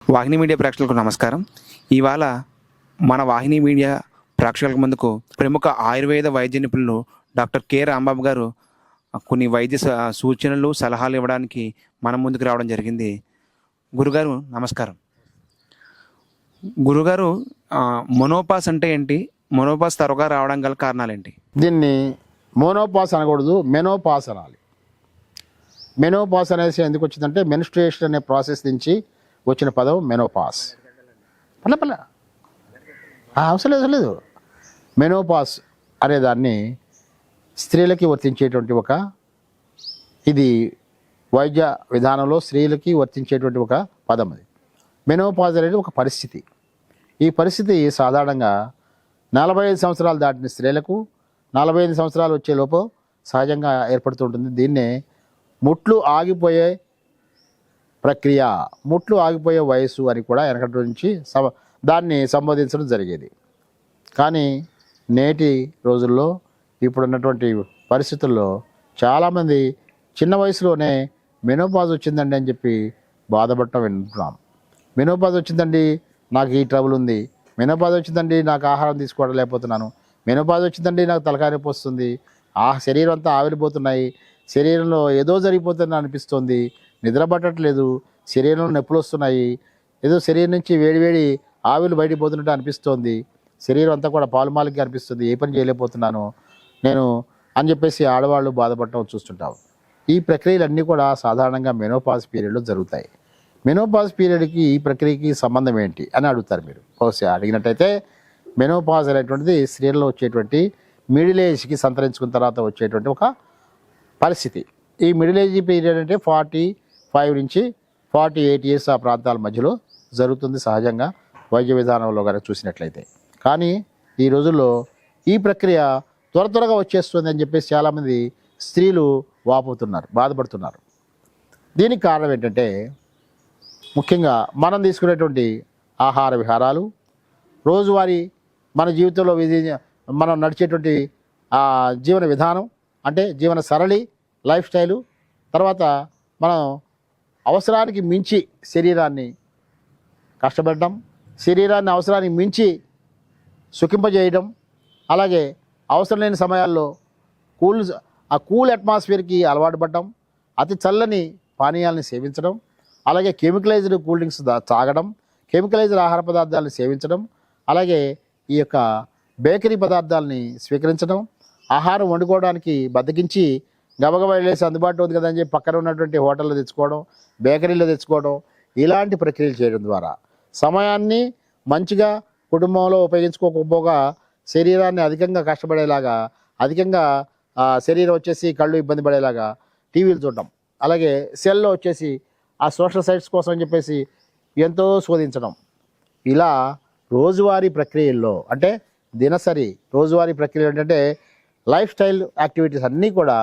వాహిని media ప్రేక్షకులకు నమస్కారం. ఇవాళ మన వాహిని మీడియా ప్రేక్షకుల ముందుకు ప్రముఖ ఆయుర్వేద వైద్య నిపుణులు డాక్టర్ కె రాంబాబు గారు కొన్ని వైద్య సూచనలు సలహాలు ఇవ్వడానికి మన ముందుకు రావడం జరిగింది. గురుగారు నమస్కారం. గురుగారు, మొనోపాస్ అంటే ఏంటి? మొనోపాస్ త్వరగా రావడం గల కారణాలు ఏంటి? దీన్ని మోనోపాస్ అనకూడదు, మెనోపాస్ అనాలి. మెనోపాస్ అనేసి ఎందుకు వచ్చిందంటే మెన్స్ట్రుయేషన్ అనే ప్రాసెస్ నుంచి వచ్చిన పదం మెనోపాస్. పల్ల అవసరం లేదు. మెనోపాస్ అనేదాన్ని స్త్రీలకి వర్తించేటువంటి ఇది వైద్య విధానంలో స్త్రీలకి వర్తించేటువంటి ఒక పదం. అది మెనోపాజ్ అనేది ఒక పరిస్థితి. ఈ పరిస్థితి సాధారణంగా 45 సంవత్సరాలు దాటిన స్త్రీలకు 45 సంవత్సరాలు వచ్చేలోపు సహజంగా ఏర్పడుతుంటుంది. దీన్నే ముట్లు ఆగిపోయే ప్రక్రియ, ముట్లు ఆగిపోయే వయసు అని కూడా వెనకటి నుంచి దాన్ని సంబోధించడం జరిగేది. కానీ నేటి రోజుల్లో ఇప్పుడున్నటువంటి పరిస్థితుల్లో చాలామంది చిన్న వయసులోనే మెనోపాజ్ వచ్చిందండి అని చెప్పి బాధపడటం వింటున్నాం. మెనోపాజ్ వచ్చిందండి, నాకు ఈ ట్రబుల్ ఉంది. మెనోపాజ్ వచ్చిందండి, నాకు ఆహారం తీసుకోవడం లేకపోతున్నాను. మెనోపాజ్ వచ్చిందండి, నాకు తలకాయ నొప్పి వస్తుంది. శరీరం అంతా ఆవిరిపోతున్నాయి, శరీరంలో ఏదో జరిగిపోతుంది అనిపిస్తుంది, నిద్ర పట్టట్లేదు, శరీరంలో నొప్పులు వస్తున్నాయి, ఏదో శరీరం నుంచి వేడివేడి ఆవిరి బయటికి పోతున్నట్టు అనిపిస్తోంది, శరీరం అంతా కూడా పాలుమాలికి అనిపిస్తుంది, ఏ పని చేయలేకపోతున్నాను నేను అని చెప్పేసి ఆడవాళ్ళు బాధపడటం చూస్తుంటాం. ఈ ప్రక్రియలన్నీ కూడా సాధారణంగా మెనోపాజ్ పీరియడ్లో జరుగుతాయి. మెనోపాజ్ పీరియడ్కి ఈ ప్రక్రియకి సంబంధం ఏంటి అని అడుగుతారు మీరు. బహుశా అడిగినట్టయితే మెనోపాజ్ అనేటువంటిది స్త్రీలలో వచ్చేటువంటి మిడిల్ ఏజ్కి సంతరించుకున్న తర్వాత వచ్చేటువంటి ఒక పరిస్థితి. ఈ మిడిల్ ఏజ్ పీరియడ్ అంటే 45 నుంచి 48 ఇయర్స్ ఆ ప్రాంతాల మధ్యలో జరుగుతుంది సహజంగా వైద్య విధానంలో కనుక చూసినట్లయితే. కానీ ఈ రోజుల్లో ఈ ప్రక్రియ త్వరగా వచ్చేస్తుంది అని చెప్పేసి చాలామంది స్త్రీలు వాపోతున్నారు, బాధపడుతున్నారు. దీనికి కారణం ఏంటంటే ముఖ్యంగా మనం తీసుకునేటువంటి ఆహార విహారాలు, రోజువారీ మన జీవితంలో మనం నడిచేటువంటి జీవన విధానం, అంటే జీవన సరళి, లైఫ్ స్టైలు, తర్వాత మనం అవసరానికి మించి శరీరాన్ని కష్టపెట్టడం, శరీరాన్ని అవసరానికి మించి సుఖింపజేయడం, అలాగే అవసరం లేని సమయాల్లో కూల్ అట్మాస్ఫియర్కి అలవాటు పడడం, అతి చల్లని పానీయాలను సేవించడం, అలాగే కెమికలైజ్డ్ కూల్ డ్రింక్స్ తాగడం, కెమికలైజ్డ్ ఆహార పదార్థాలను సేవించడం, అలాగే ఈ యొక్క బేకరీ పదార్థాలని స్వీకరించడం, ఆహారం వండుకోవడానికి బద్దకించి గబగబా వెళ్ళేసి అందుబాటులో ఉంది కదా అని చెప్పి పక్కన ఉన్నటువంటి హోటల్లో తెచ్చుకోవడం, బేకరీలో తెచ్చుకోవడం, ఇలాంటి ప్రక్రియలు చేయడం ద్వారా సమయాన్ని మంచిగా కుటుంబంలో ఉపయోగించుకోకపోగా శరీరాన్ని అధికంగా కష్టపడేలాగా, అధికంగా శరీరం వచ్చేసి కళ్ళు ఇబ్బంది పడేలాగా టీవీలు చూడడం, అలాగే సెల్లో వచ్చేసి ఆ సోషల్ సైట్స్ కోసం అని చెప్పేసి ఎంతో శోధించడం, ఇలా రోజువారీ ప్రక్రియల్లో అంటే దినసరి రోజువారీ ప్రక్రియలు ఏంటంటే లైఫ్ స్టైల్ యాక్టివిటీస్ అన్నీ కూడా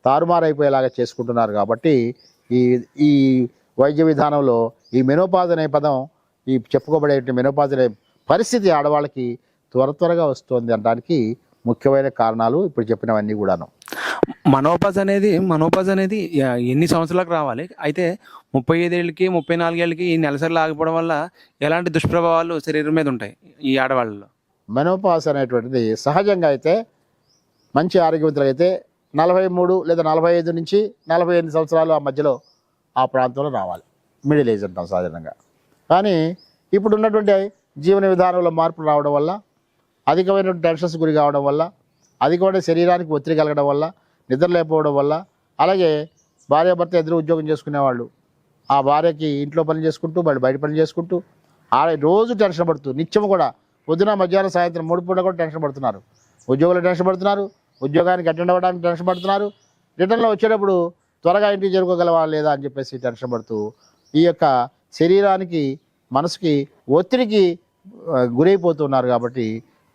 తారుమారైపోయేలాగా చేసుకుంటున్నారు. కాబట్టి ఈ వైద్య విధానంలో ఈ మెనోపాజ్ అనే పదం, ఈ చెప్పుకోబడే మెనోపాజ్ అనే పరిస్థితి ఆడవాళ్ళకి త్వరగా వస్తుంది అనడానికి ముఖ్యమైన కారణాలు ఇప్పుడు చెప్పినవన్నీ కూడాను. మనోపాజ్ అనేది ఎన్ని సంవత్సరాలకు రావాలి? అయితే 35 ఏళ్ళకి 34 ఏళ్ళకి ఈ నెలసరిలు ఆగిపోవడం వల్ల ఎలాంటి దుష్ప్రభావాలు శరీరం మీద ఉంటాయి ఈ ఆడవాళ్ళలో? మెనోపాజ్ అనేటువంటిది సహజంగా అయితే మంచి ఆరోగ్యవంతులు అయితే 43 లేదా 45 నుంచి 48 సంవత్సరాలు ఆ మధ్యలో ఆ ప్రాంతంలో రావాలి, మిడిల్ ఏజ్ అంటాం సాధారణంగా. కానీ ఇప్పుడు ఉన్నటువంటి జీవన విధానంలో మార్పులు రావడం వల్ల, అధికమైన టెన్షన్స్ గురి కావడం వల్ల, అధికమైన శరీరానికి ఒత్తిడి కలగడం వల్ల, నిద్ర లేకపోవడం వల్ల, అలాగే భార్యాభర్త ఎదురు ఉద్యోగం చేసుకునేవాళ్ళు ఆ భార్యకి ఇంట్లో పని చేసుకుంటూ బయట పని చేసుకుంటూ రోజు టెన్షన్ పడుతూ నిత్యం కూడా పొద్దున మధ్యాహ్నం సాయంత్రం 3 పూట కూడా టెన్షన్ పడుతున్నారు. ఉద్యోగులు టెన్షన్ పడుతున్నారు, ఉద్యోగానికి అటెండ్ అవ్వడానికి టెన్షన్ పడుతున్నారు, రిటర్న్లో వచ్చేటప్పుడు త్వరగా ఇంటికి చేరుకోగలవా లేదా అని చెప్పేసి టెన్షన్ పడుతూ ఈ యొక్క శరీరానికి మనసుకి ఒత్తిడికి గురైపోతున్నారు. కాబట్టి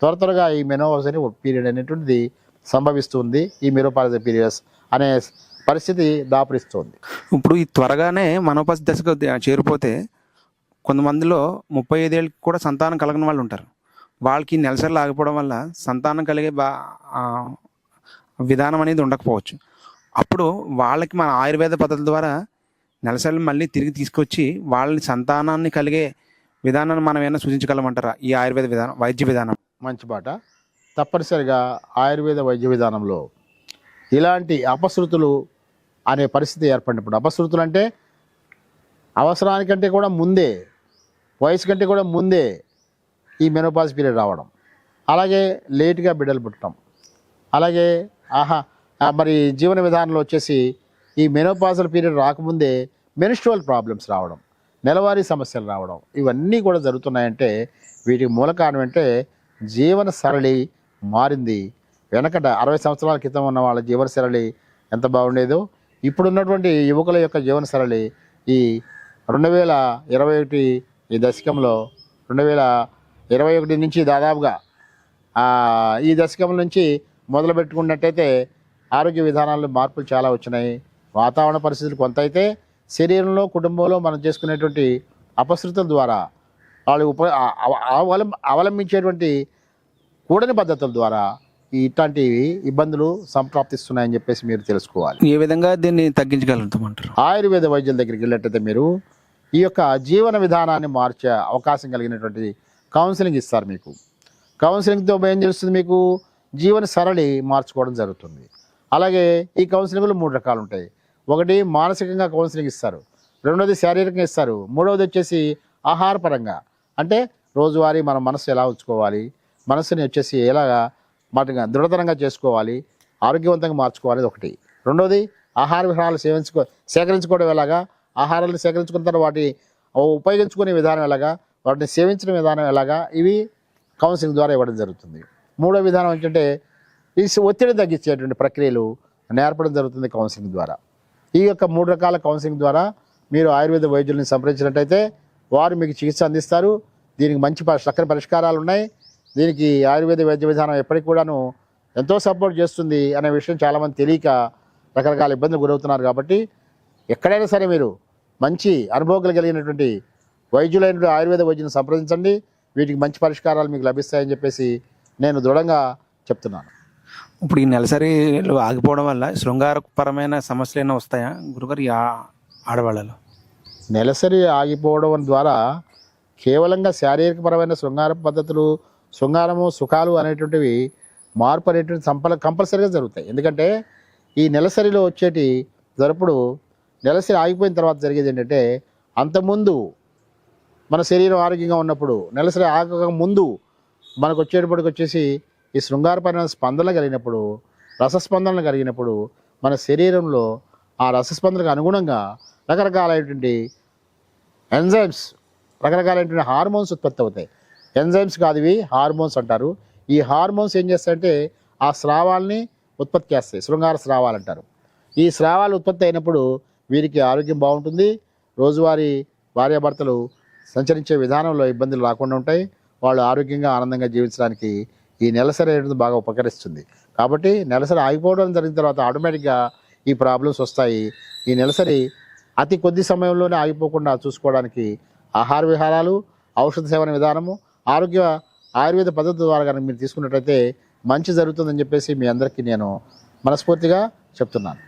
త్వరగా ఈ మెనోపాజ్ అనే పీరియడ్ అనేటువంటిది సంభవిస్తుంది. ఈ మెనోపాజ్ పీరియడ్స్ అనే పరిస్థితి దాపురిస్తుంది. ఇప్పుడు ఈ త్వరగానే మనోపాజ్ దశకు చేరిపోతే కొంతమందిలో 35 ఏళ్ళకి కూడా సంతానం కలగని వాళ్ళు ఉంటారు. వాళ్ళకి నెలసరిలు ఆగిపోవడం వల్ల సంతానం కలిగే విధానం అనేది ఉండకపోవచ్చు. అప్పుడు వాళ్ళకి మన ఆయుర్వేద పద్ధతుల ద్వారా నెలసరిని మళ్ళీ తిరిగి తీసుకొచ్చి వాళ్ళని సంతానాన్ని కలిగే విధానాన్ని మనం ఏమైనా సూచించగలమంటారా ఈ ఆయుర్వేద విధానం వైద్య విధానం? మంచి మాట. తప్పనిసరిగా ఆయుర్వేద వైద్య విధానంలో ఇలాంటి అపశృతులు అనే పరిస్థితి ఏర్పడినప్పుడు, అపశృతులు అంటే అవసరానికంటే కూడా ముందే, వయసు కంటే కూడా ముందే ఈ మెనోపాజ్ పీరియడ్ రావడం, అలాగే లేటుగా బిడ్డలు పుట్టడం, అలాగే మరి జీవన విధానంలో వచ్చేసి ఈ మెనోపాజల్ పీరియడ్ రాకముందే మెన్స్ట్రువల్ ప్రాబ్లమ్స్ రావడం, నెలవారీ సమస్యలు రావడం, ఇవన్నీ కూడా జరుగుతున్నాయంటే వీటికి మూల కారణం అంటే జీవన సరళి మారింది. వెనకట 60 సంవత్సరాల క్రితం ఉన్న వాళ్ళ జీవన సరళి ఎంత బాగుండేదో ఇప్పుడున్నటువంటి యువకుల యొక్క జీవన సరళి ఈ 2021 ఈ దశకంలో 2021 నుంచి దాదాపుగా ఈ దశకం నుంచి మొదలు పెట్టుకున్నట్టయితే ఆరోగ్య విధానాల్లో మార్పులు చాలా వచ్చినాయి. వాతావరణ పరిస్థితులు కొంత అయితే శరీరంలో కుటుంబంలో మనం చేసుకునేటువంటి అపశృతుల ద్వారా వాళ్ళు అవలంబించేటువంటి కూడని పద్ధతుల ద్వారా ఇట్లాంటి ఇబ్బందులు సంప్రాప్తిస్తున్నాయని చెప్పేసి మీరు తెలుసుకోవాలి. ఏ విధంగా దీన్ని తగ్గించగలుగుతామంటారు? ఆయుర్వేద వైద్యుల దగ్గరికి వెళ్ళినట్టయితే మీరు ఈ యొక్క జీవన విధానాన్ని మార్చే అవకాశం కలిగినటువంటి కౌన్సిలింగ్ ఇస్తారు. మీకు కౌన్సిలింగ్తో ఏం చేస్తుంది, మీకు జీవన సరళి మార్చుకోవడం జరుగుతుంది. అలాగే ఈ కౌన్సిలింగ్లు 3 రకాలు ఉంటాయి. ఒకటి మానసికంగా కౌన్సిలింగ్ ఇస్తారు, రెండోది శారీరకంగా ఇస్తారు, మూడవది వచ్చేసి ఆహారపరంగా, అంటే రోజువారీ మన మనసు ఎలా ఉంచుకోవాలి, మనసుని వచ్చేసి ఎలాగా మాట దృఢతరంగా చేసుకోవాలి, ఆరోగ్యవంతంగా మార్చుకోవాలి ఒకటి. రెండోది ఆహార విహారాలు సేకరించుకోవడం ఎలాగా, ఆహారాలు సేకరించుకున్న తర్వాత వాటి ఉపయోగించుకునే విధానం ఎలాగా, వాటిని సేవించిన విధానం ఎలాగా, ఇవి కౌన్సిలింగ్ ద్వారా ఇవ్వడం జరుగుతుంది. మూడో విధానం ఏంటంటే ఈ ఒత్తిడి తగ్గించేటువంటి ప్రక్రియలు నేర్పడం జరుగుతుంది కౌన్సిలింగ్ ద్వారా. ఈ యొక్క 3 రకాల కౌన్సిలింగ్ ద్వారా మీరు ఆయుర్వేద వైద్యుల్ని సంప్రదించినట్టయితే వారు మీకు చికిత్స అందిస్తారు. దీనికి మంచి చక్కని పరిష్కారాలు ఉన్నాయి. దీనికి ఆయుర్వేద వైద్య విధానం ఎప్పటికి కూడాను ఎంతో సపోర్ట్ చేస్తుంది అనే విషయం చాలామంది తెలియక రకరకాల ఇబ్బందులు గురవుతున్నారు. కాబట్టి ఎక్కడైనా సరే మీరు మంచి అనుభవం కలిగినటువంటి వైద్యులైనటువంటి ఆయుర్వేద వైద్యుని సంప్రదించండి. వీటికి మంచి పరిష్కారాలు మీకు లభిస్తాయని చెప్పేసి నేను దృఢంగా చెప్తున్నాను. ఇప్పుడు ఈ నెలసరిలు ఆగిపోవడం వల్ల శృంగారపరమైన సమస్యలు ఏమైనా వస్తాయా గురుగారు ఈ ఆడవాళ్ళలో? నెలసరి ఆగిపోవడం ద్వారా కేవలంగా శారీరకపరమైన శృంగార పద్ధతులు, శృంగారము సుఖాలు అనేటువంటివి మార్పు అనేటువంటి కంపల్సరీగా జరుగుతాయి. ఎందుకంటే ఈ నెలసరిలో వచ్చేటి జరుపుడు నెలసరి ఆగిపోయిన తర్వాత జరిగేది ఏంటంటే, అంతకుముందు మన శరీరం ఆరోగ్యంగా ఉన్నప్పుడు నెలసరి ఆగక ముందు మనకు వచ్చేటప్పటికి వచ్చేసి ఈ శృంగారపరమైన స్పందనలు కలిగినప్పుడు, రసస్పందనలు కలిగినప్పుడు మన శరీరంలో ఆ రసస్పందనకు అనుగుణంగా రకరకాలైనటువంటి ఎంజైమ్స్, రకరకాలైనటువంటి హార్మోన్స్ ఉత్పత్తి అవుతాయి. ఎంజైమ్స్ కాదు, ఇవి హార్మోన్స్ అంటారు. ఈ హార్మోన్స్ ఏం చేస్తాయంటే ఆ స్రావాల్ని ఉత్పత్తి చేస్తాయి, శృంగార స్రావాలు అంటారు. ఈ స్రావాలు ఉత్పత్తి అయినప్పుడు వీరికి ఆరోగ్యం బాగుంటుంది. రోజువారీ భార్యాభర్తలు సంచరించే విధానంలో ఇబ్బందులు రాకుండా ఉంటాయి. వాళ్ళు ఆరోగ్యంగా ఆనందంగా జీవించడానికి ఈ నెలసరి అనేది బాగా ఉపకరిస్తుంది. కాబట్టి నెలసరి ఆగిపోవడం జరిగిన తర్వాత ఆటోమేటిక్గా ఈ ప్రాబ్లమ్స్ వస్తాయి. ఈ నెలసరి అతి కొద్ది సమయంలోనే ఆగిపోకుండా చూసుకోవడానికి ఆహార విహారాలు, ఔషధ సేవన విధానము, ఆయుర్వేద పద్ధతి ద్వారా కనుక మీరు తీసుకున్నట్టయితే మంచి జరుగుతుందని చెప్పేసి మీ అందరికీ నేను మనస్ఫూర్తిగా చెప్తున్నాను.